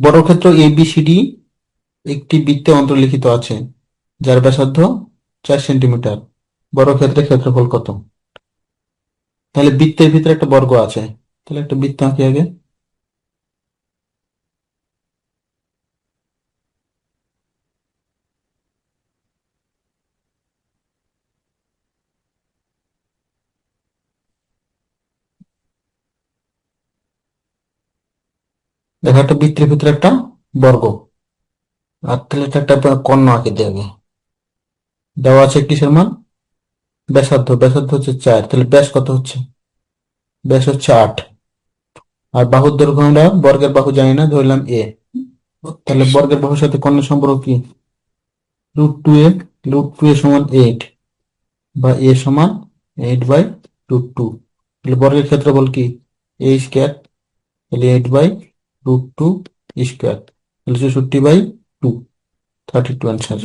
বর্গক্ষেত্র ABCD একটি বৃত্তে অন্তর্লিখিত আছে, যার ব্যাসার্ধ 4 সেন্টিমিটার। বর্গক্ষেত্রের ক্ষেত্রফল কত? তাহলে বৃত্তের ভিতরে একটা বর্গ আছে, তাহলে একটা বৃত্ত আঁকি আগে। দেখো একটা বৃত্তের ভিতরে একটা বর্গ, আর তাহলে এটা একটা কর্ণ আঁকি দিয়ে আগে। দেওয়া আছে কিসের মান? ব্যাসার্ধ। ব্যাসার্ধ হচ্ছে 4, তাহলে ব্যাস কত হচ্ছে? ব্যাস হচ্ছে 8। আর বাহুর দৈর্ঘ্য আমরা বর্গের বাহু জানি না, ধরলাম A। তাহলে বর্গের বাহুর সাথে কর্ণের সম্পর্ক কি? √2a। √2a সমান 8, বা a সমান 8/√2। তাহলে বর্গের ক্ষেত্রফল কি? a square. তাহলে 8/√2 স্কয়ার, তাহলে 64/2। 32 অ্যান্সার।